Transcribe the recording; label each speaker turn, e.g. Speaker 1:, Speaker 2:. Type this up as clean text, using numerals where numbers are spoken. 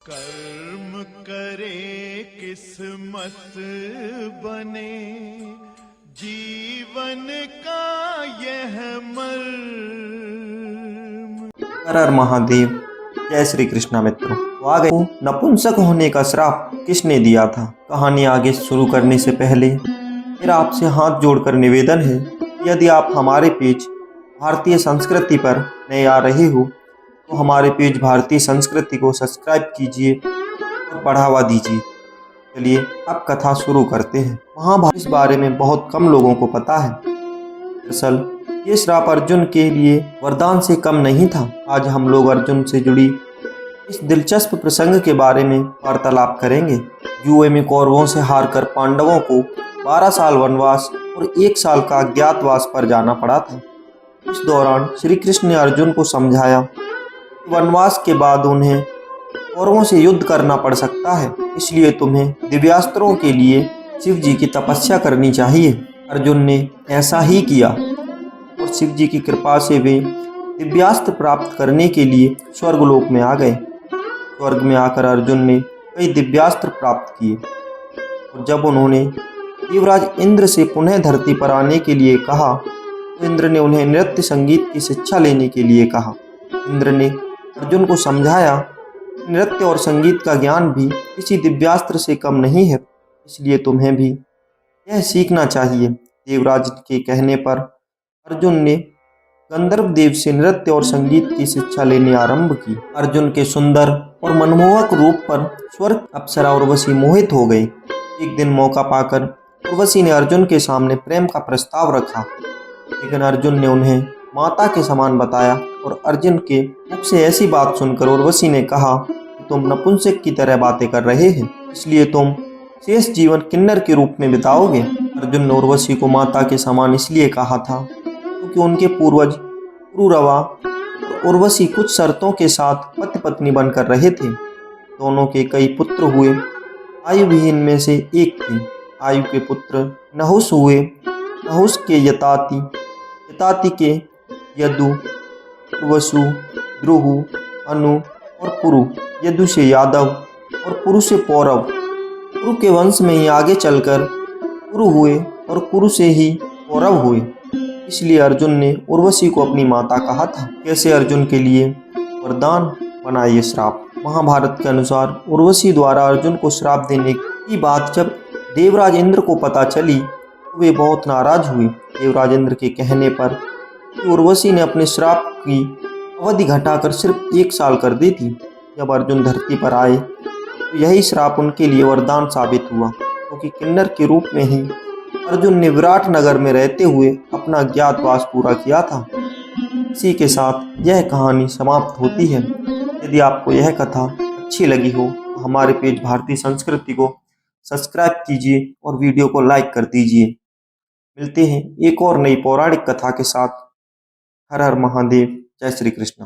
Speaker 1: कर्म करे किस्मत बने जीवन का यह मर्म।
Speaker 2: हर हर महादेव। जय श्री कृष्णा मित्रों। तो आ गए नपुंसक होने का श्राप किसने दिया था। कहानी आगे शुरू करने से पहले मेरा आपसे हाथ जोड़कर निवेदन है, यदि आप हमारे पेज भारतीय संस्कृति पर नए आ रहे हो तो हमारे पेज भारतीय संस्कृति को सब्सक्राइब कीजिए और बढ़ावा दीजिए। चलिए अब कथा शुरू करते हैं। महाभारत इस बारे में बहुत कम लोगों को पता है। दरअसल ये श्राप अर्जुन के लिए वरदान से कम नहीं था। आज हम लोग अर्जुन से जुड़ी इस दिलचस्प प्रसंग के बारे में वार्तालाप करेंगे। जुए में कौरवों से हारकर पांडवों को 12 साल वनवास और 1 साल का अज्ञातवास पर जाना पड़ा था। इस दौरान श्री कृष्ण ने अर्जुन को समझाया कि वनवास के बाद उन्हें कौरवों से युद्ध करना पड़ सकता है, इसलिए तुम्हें दिव्यास्त्रों के लिए शिव जी की तपस्या करनी चाहिए। अर्जुन ने ऐसा ही किया और शिव जी की कृपा से वे दिव्यास्त्र प्राप्त करने के लिए स्वर्गलोक में आ गए। स्वर्ग में आकर अर्जुन ने कई दिव्यास्त्र प्राप्त किए और जब उन्होंने देवराज इंद्र से पुनः धरती पर आने के लिए कहा तो इंद्र ने उन्हें नृत्य संगीत की शिक्षा लेने के लिए कहा। इंद्र ने अर्जुन को समझाया कि नृत्य और संगीत का ज्ञान भी किसी दिव्यास्त्र से कम नहीं है, इसलिए तुम्हें भी यह सीखना चाहिए। देवराज के कहने पर अर्जुन ने गंधर्व देव से नृत्य और संगीत की शिक्षा लेने आरंभ की। अर्जुन के सुंदर और मनमोहक रूप पर स्वर्ग अप्सरा उर्वशी मोहित हो गई। एक दिन मौका पाकर उर्वशी ने अर्जुन के सामने प्रेम का प्रस्ताव रखा, लेकिन अर्जुन ने उन्हें माता के समान बताया और अर्जुन के मुख से ऐसी बात सुनकर उर्वशी ने कहा कि तुम नपुंसक की तरह बातें कर रहे हैं, इसलिए तुम शेष जीवन किन्नर के रूप में बिताओगे। अर्जुन ने उर्वशी को माता के समान इसलिए कहा था क्योंकि उनके पूर्वज पुरुरवा और उर्वशी कुछ शर्तों के साथ पति पत्नी बनकर रहे थे। दोनों के कई पुत्र हुए। आयु विहीन में से एक थे। आयु के पुत्र नहुस हुए, नहुस के यताति, यताति के यदु, उर्वसु, द्रुहु, अनु और पुरु। यदु से यादव और पुरु से पौरव। पुरु के वंश में ही आगे चलकर कुरु हुए और कुरु से ही पौरव हुए, इसलिए अर्जुन ने उर्वशी को अपनी माता कहा था। कैसे अर्जुन के लिए वरदान बना ये श्राप। महाभारत के अनुसार उर्वशी द्वारा अर्जुन को श्राप देने की बात जब देवराज इंद्र को पता चली तो वे बहुत नाराज हुए। देवराज इंद्र के कहने पर उर्वशी ने अपने श्राप की अवधि घटाकर सिर्फ 1 साल कर दी थी। जब अर्जुन धरती पर आए तो यही श्राप उनके लिए वरदान साबित हुआ, क्योंकि किन्नर के रूप में ही अर्जुन ने विराट नगर में रहते हुए अपना अज्ञातवास पूरा किया था। इसी के साथ यह कहानी समाप्त होती है। यदि आपको यह कथा अच्छी लगी हो तो हमारे पेज भारतीय संस्कृति को सब्सक्राइब कीजिए और वीडियो को लाइक कर दीजिए। मिलते हैं एक और नई पौराणिक कथा के साथ। हर हर महादेव। जय श्री कृष्ण।